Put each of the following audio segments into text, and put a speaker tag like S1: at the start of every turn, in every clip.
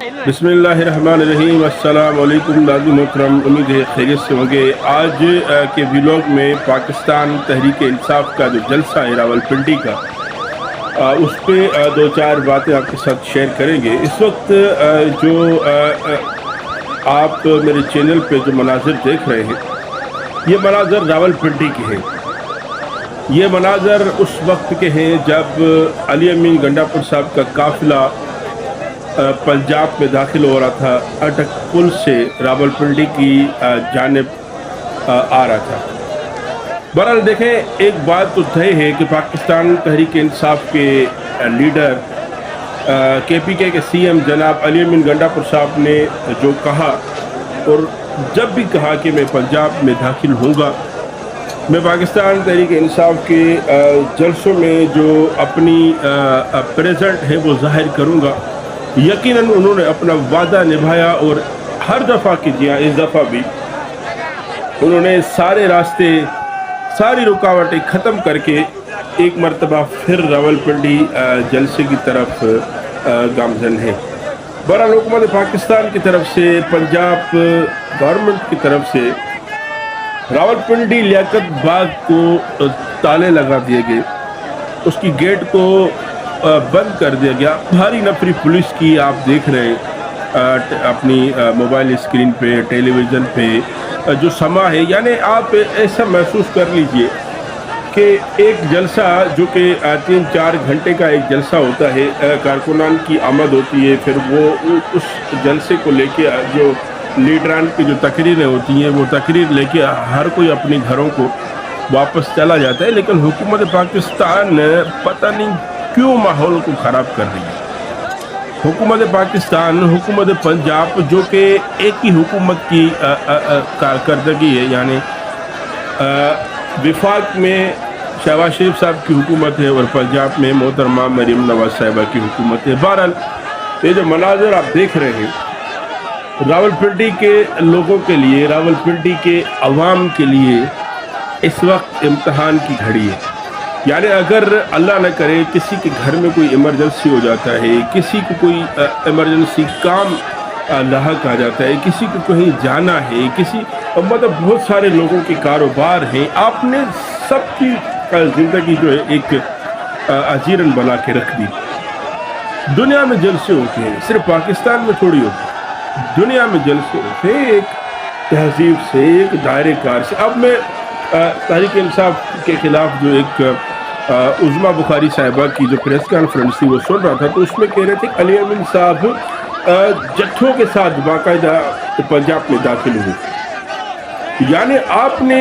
S1: بسم اللہ الرحمن الرحیم۔ السلام علیکم ناظرین محترم، امید ہے خیریت سے ہوں گے۔ آج کے ویلاگ میں پاکستان تحریک انصاف کا جو جلسہ ہے راولپنڈی کا، اس پہ دو چار باتیں آپ کے ساتھ شیئر کریں گے۔ اس وقت جو آپ میرے چینل پہ جو مناظر دیکھ رہے ہیں، یہ مناظر راولپنڈی کے ہیں۔ یہ مناظر اس وقت کے ہیں جب علی امین گنڈا پور صاحب کا قافلہ پنجاب میں داخل ہو رہا تھا، اٹک پل سے راولپنڈی کی جانب آ رہا تھا۔ بہرحال دیکھیں، ایک بات تو طے ہے کہ پاکستان تحریک انصاف کے لیڈر کے پی کے سی ایم جناب علی امین گنڈا پور صاحب نے جو کہا، اور جب بھی کہا کہ میں پنجاب میں داخل ہوں گا، میں پاکستان تحریک انصاف کے جلسوں میں جو اپنی پریزنٹ ہے وہ ظاہر کروں گا۔ یقیناً انہوں نے اپنا وعدہ نبھایا، اور ہر دفعہ کی جہاں اس دفعہ بھی انہوں نے سارے راستے، ساری رکاوٹیں ختم کر کے ایک مرتبہ پھر راولپنڈی جلسے کی طرف گامزن ہے۔ بہرحال حکومت پاکستان کی طرف سے، پنجاب گورنمنٹ کی طرف سے راولپنڈی لیاقت باغ کو تالے لگا دیے گئے، اس کی گیٹ کو بند کر دیا گیا۔ بھاری نفری پولیس کی آپ دیکھ رہے ہیں اپنی موبائل اسکرین پہ، ٹیلی ویژن پہ جو سما ہے، یعنی آپ ایسا محسوس کر لیجئے کہ ایک جلسہ جو کہ 3-4 گھنٹے کا ایک جلسہ ہوتا ہے، کارکنان کی آمد ہوتی ہے، پھر وہ اس جلسے کو لے کے جو لیڈران کی جو تقریریں ہوتی ہیں، وہ تقریر لے کے ہر کوئی اپنے گھروں کو واپس چلا جاتا ہے۔ لیکن حکومت پاکستان پتہ نہیں کیوں ماحول کو خراب کر رہی ہے۔ حکومت پاکستان، حکومت پنجاب جو کہ ایک ہی حکومت کی کارکردگی ہے، یعنی وفاق میں شہباز شریف صاحب کی حکومت ہے اور پنجاب میں محترمہ مریم نواز صاحبہ کی حکومت ہے۔ بہرحال یہ جو مناظر آپ دیکھ رہے ہیں، راولپنڈی کے لوگوں کے لیے، راولپنڈی کے عوام کے لیے اس وقت امتحان کی گھڑی ہے۔ یعنی اگر اللہ نہ کرے کسی کے گھر میں کوئی ایمرجنسی ہو جاتا ہے، کسی کو کوئی ایمرجنسی کام لاحق آ جاتا ہے، کسی کو کہیں جانا ہے، مطلب بہت سارے لوگوں کے کاروبار ہیں، آپ نے سب کی زندگی جو ہے ایک اجیرن بنا کے رکھ دی۔ دنیا میں جلسے ہوتے ہیں، صرف پاکستان میں تھوڑی ہوتے ہیں، دنیا میں جلسے ہوتے ہیں ایک تہذیب سے، ایک دائرے کار سے۔ اب میں تحریک انصاف کے خلاف جو ایک عظمیٰ بخاری صاحبہ کی جو پریس کانفرنس تھی وہ سن رہا تھا، تو اس میں کہہ رہے تھے کہ علی امین صاحب جتھوں کے ساتھ باقاعدہ پنجاب میں داخل ہوئے۔ یعنی آپ نے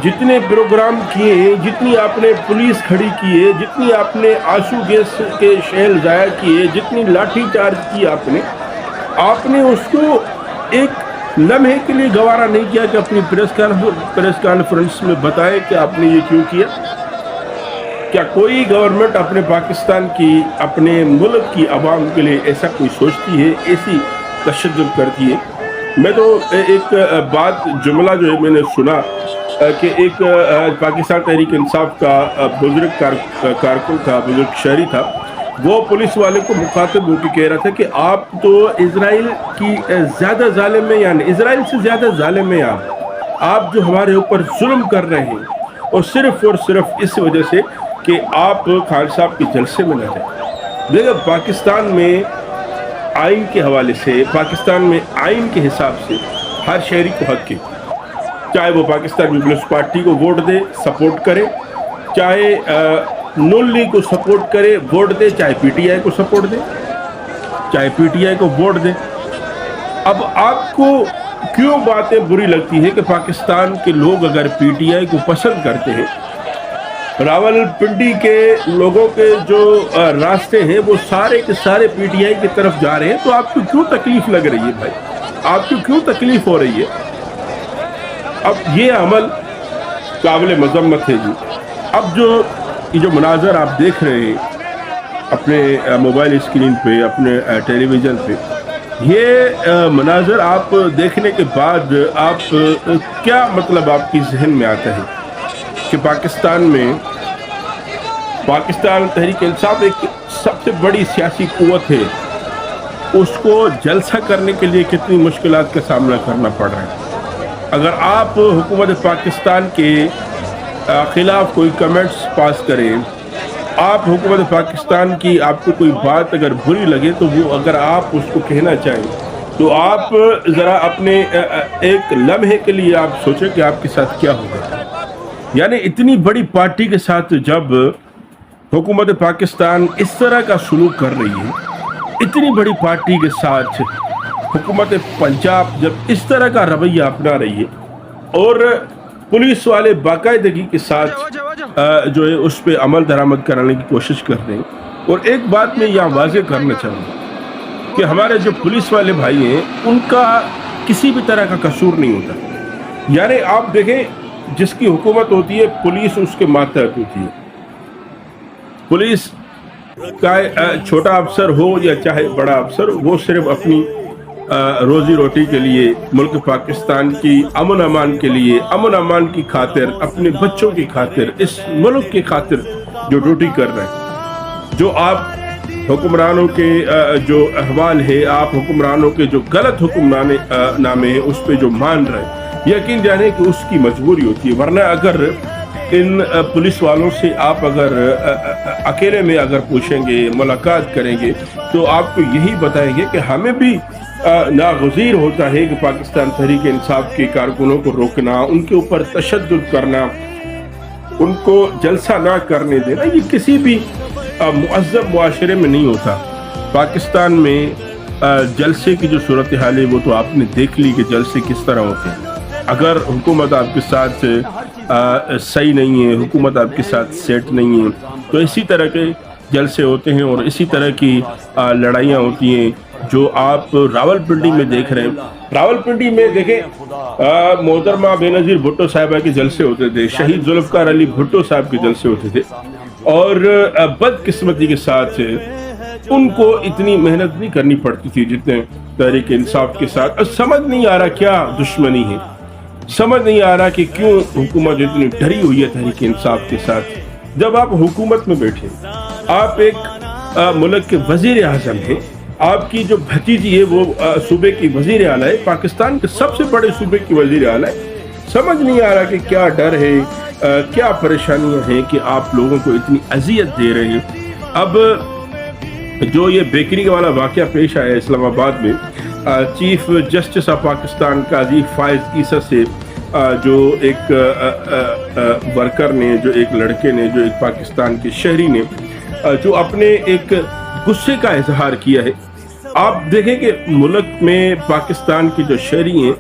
S1: جتنے پروگرام کیے، جتنی آپ نے پولیس کھڑی کی ہے، جتنی آپ نے آنسو گیس کے شیل ضائع کیے، جتنی لاٹھی چارج کی آپ نے اس کو ایک لمحے کے لیے گوارا نہیں کیا کہ اپنی پریس کانفرنس میں بتائے کہ آپ نے یہ کیوں کیا۔ کیا کوئی گورنمنٹ اپنے پاکستان کی، اپنے ملک کی عوام کے لیے ایسا کوئی سوچتی ہے، ایسی تشدد کرتی ہے؟ میں تو ایک بات، جملہ جو ہے میں نے سنا کہ ایک پاکستان تحریک انصاف کا بزرگ کارکن تھا، بزرگ شہری تھا، وہ پولیس والے کو مخاطب ہو کے کہہ رہا تھا کہ آپ تو اسرائیل کی زیادہ ظالم ہیں، یعنی اسرائیل سے زیادہ ظالم ہیں آپ جو ہمارے اوپر ظلم کر رہے ہیں، اور صرف اس وجہ سے کہ آپ خان صاحب کے جلسے میں نہ جائیں۔ دیکھیں، پاکستان میں آئین کے حوالے سے، پاکستان میں آئین کے حساب سے ہر شہری کو حق ہے، چاہے وہ پاکستان پیپلز پارٹی کو ووٹ دے، سپورٹ کرے، چاہے نون لیگ کو سپورٹ کرے، ووٹ دے، چاہے پی ٹی آئی کو سپورٹ دے، چاہے پی ٹی آئی کو ووٹ دے۔ اب آپ کو کیوں باتیں بری لگتی ہے کہ پاکستان کے لوگ اگر پی ٹی آئی کو پسند کرتے ہیں، راولپنڈی کے لوگوں کے جو راستے ہیں وہ سارے کے سارے پی ٹی آئی کی طرف جا رہے ہیں، تو آپ کو کیوں تکلیف لگ رہی ہے بھائی؟ آپ کو کیوں تکلیف ہو رہی ہے؟ اب یہ عمل قابل مذمت ہے جی۔ اب یہ جو مناظر آپ دیکھ رہے ہیں اپنے موبائل اسکرین پہ، اپنے ٹیلی ویژن پہ، یہ مناظر آپ دیکھنے کے بعد آپ کیا مطلب آپ کی ذہن میں آتا ہے کہ پاکستان میں پاکستان تحریک انصاف ایک سب سے بڑی سیاسی قوت ہے، اس کو جلسہ کرنے کے لیے کتنی مشکلات کا سامنا کرنا پڑ رہا ہے۔ اگر آپ حکومت پاکستان کے خلاف کوئی کمنٹس پاس کریں، آپ حکومت پاکستان کی آپ کو کوئی بات اگر بری لگے تو وہ اگر آپ اس کو کہنا چاہیں تو آپ ذرا اپنے ایک لمحے کے لیے آپ سوچیں کہ آپ کے ساتھ کیا ہوگا۔ یعنی اتنی بڑی پارٹی کے ساتھ جب حکومت پاکستان اس طرح کا سلوک کر رہی ہے، اتنی بڑی پارٹی کے ساتھ حکومت پنجاب جب اس طرح کا رویہ اپنا رہی ہے اور پولیس والے باقاعدگی کے ساتھ جو ہے اس پہ عمل درآمد کرانے کی کوشش کر رہے ہیں۔ اور ایک بات میں یہاں واضح کرنا چاہوں گا کہ ہمارے جو پولیس والے بھائی ہیں ان کا کسی بھی طرح کا قصور نہیں ہوتا۔ یعنی آپ دیکھیں، جس کی حکومت ہوتی ہے پولیس اس کے ماتحت ہوتی ہے۔ پولیس کا چھوٹا افسر ہو یا چاہے بڑا افسر، وہ صرف اپنی روزی روٹی کے لیے، ملک پاکستان کی امن امان کے لیے، امن امان کی خاطر، اپنے بچوں کی خاطر، اس ملک کی خاطر جو ڈیوٹی کر رہے ہیں۔ جو آپ حکمرانوں کے جو احوال ہے، آپ حکمرانوں کے جو غلط حکمران نامے ہیں اس پہ جو مان رہے ہیں، یقین جانے کہ اس کی مجبوری ہوتی ہے۔ ورنہ اگر ان پولیس والوں سے آپ اگر اکیلے میں اگر پوچھیں گے، ملاقات کریں گے، تو آپ کو یہی بتائیں گے کہ ہمیں بھی ناگزیر ہوتا ہے کہ پاکستان تحریک انصاف کے کارکنوں کو روکنا، ان کے اوپر تشدد کرنا، ان کو جلسہ نہ کرنے دینا، یہ کسی بھی مہذب معاشرے میں نہیں ہوتا۔ پاکستان میں جلسے کی جو صورتحال ہے وہ تو آپ نے دیکھ لی کہ جلسے کس طرح ہوتے ہیں۔ اگر حکومت آپ کے ساتھ صحیح نہیں ہے، حکومت آپ کے ساتھ سیٹ نہیں ہے، تو اسی طرح کے جلسے ہوتے ہیں اور اسی طرح کی لڑائیاں ہوتی ہیں جو آپ راولپنڈی میں دیکھ رہے ہیں۔ راولپنڈی میں دیکھیں، محترمہ بے نظیر بھٹو صاحبہ کے جلسے ہوتے تھے، شہید ذوالفقار علی بھٹو صاحب کے جلسے ہوتے تھے، اور بدقسمتی کے ساتھ ان کو اتنی محنت نہیں کرنی پڑتی تھی جتنے تحریک انصاف کے ساتھ۔ سمجھ نہیں آ رہا کیا دشمنی ہے، سمجھ نہیں آ رہا کہ کیوں حکومت اتنی ڈری ہوئی ہے تحریک انصاف کے ساتھ۔ جب آپ حکومت میں بیٹھے، آپ ایک ملک کے وزیر اعظم ہیں، آپ کی جو بھتیجی ہے وہ صوبے کی وزیر اعلیٰ ہے، پاکستان کے سب سے بڑے صوبے کی وزیر اعلیٰ ہے۔ سمجھ نہیں آ رہا کہ کیا ڈر ہے، کیا پریشانیاں ہیں کہ آپ لوگوں کو اتنی اذیت دے رہے ہیں۔ اب جو یہ بیکری والا واقعہ پیش آیا اسلام آباد میں، چیف جسٹس آف پاکستان قاضی فائز عیسیٰ سے جو ایک ورکر نے، جو ایک لڑکے نے، جو ایک پاکستان کے شہری نے جو اپنے ایک غصے کا اظہار کیا ہے۔ آپ دیکھیں کہ ملک میں پاکستان کے جو شہری ہیں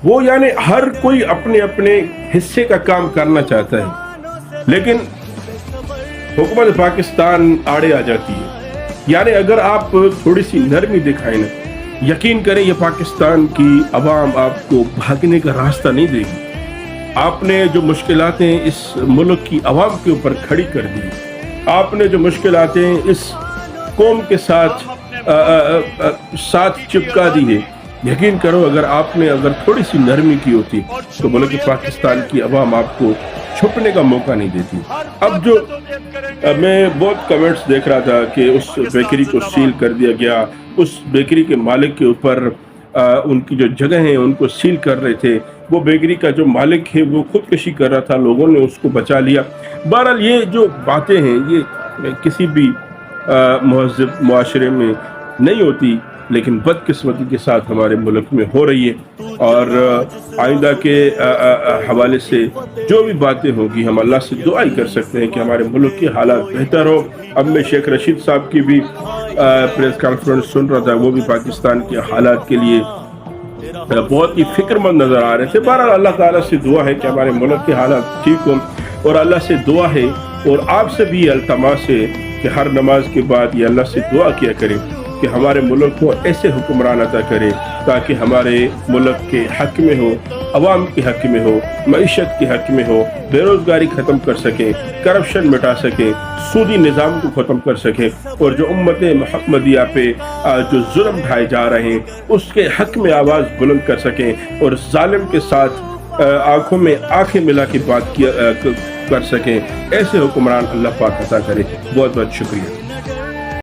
S1: وہ یعنی ہر کوئی اپنے اپنے حصے کا کام کرنا چاہتا ہے، لیکن حکومت پاکستان آڑے آ جاتی ہے۔ یعنی اگر آپ تھوڑی سی نرمی دکھائیں نا، یقین کریں یہ پاکستان کی عوام آپ کو بھاگنے کا راستہ نہیں دے گی۔ آپ نے جو مشکلاتیں اس ملک کی عوام کے اوپر کھڑی کر دی، آپ نے جو مشکلاتیں اس قوم کے ساتھ چپکا دی ہے، یقین کرو اگر آپ نے تھوڑی سی نرمی کی ہوتی تو ملک پاکستان کی عوام آپ کو چھپنے کا موقع نہیں دیتی۔ اب جو میں بہت کمنٹس دیکھ رہا تھا کہ اس بیکری کو سیل کر دیا گیا، اس بیکری کے مالک کے اوپر ان کی جو جگہ ہیں ان کو سیل کر رہے تھے، وہ بیکری کا جو مالک ہے وہ خودکشی کر رہا تھا، لوگوں نے اس کو بچا لیا۔ بہرحال یہ جو باتیں ہیں یہ کسی بھی مہذب معاشرے میں نہیں ہوتی، لیکن بدقسمتی کے ساتھ ہمارے ملک میں ہو رہی ہے۔ اور آئندہ کے حوالے سے جو بھی باتیں ہوگی ہم اللہ سے دعا ہی کر سکتے ہیں کہ ہمارے ملک کے حالات بہتر ہو۔ اب میں شیخ رشید صاحب کی بھی پریس کانفرنس سن رہا تھا، وہ بھی پاکستان کے حالات کے لیے بہت ہی فکر مند نظر آ رہے تھے۔ بہرحال اللہ تعالیٰ سے دعا ہے کہ ہمارے ملک کے حالات ٹھیک ہوں، اور اللہ سے دعا ہے اور آپ سے بھی التماس ہے کہ ہر نماز کے بعد یہ اللہ سے دعا کیا کریں کہ ہمارے ملک کو ایسے حکمران عطا کرے تاکہ ہمارے ملک کے حق میں ہو، عوام کے حق میں ہو، معیشت کے حق میں ہو، بے روزگاری ختم کر سکیں، کرپشن مٹا سکیں، سودی نظام کو ختم کر سکیں، اور جو امت محمدیہ پہ جو ظلم ڈھائے جا رہے ہیں اس کے حق میں آواز بلند کر سکیں، اور ظالم کے ساتھ آنکھوں میں آنکھیں ملا کے بات کر سکیں۔ ایسے حکمران اللہ پاک عطا کرے۔ بہت بہت شکریہ۔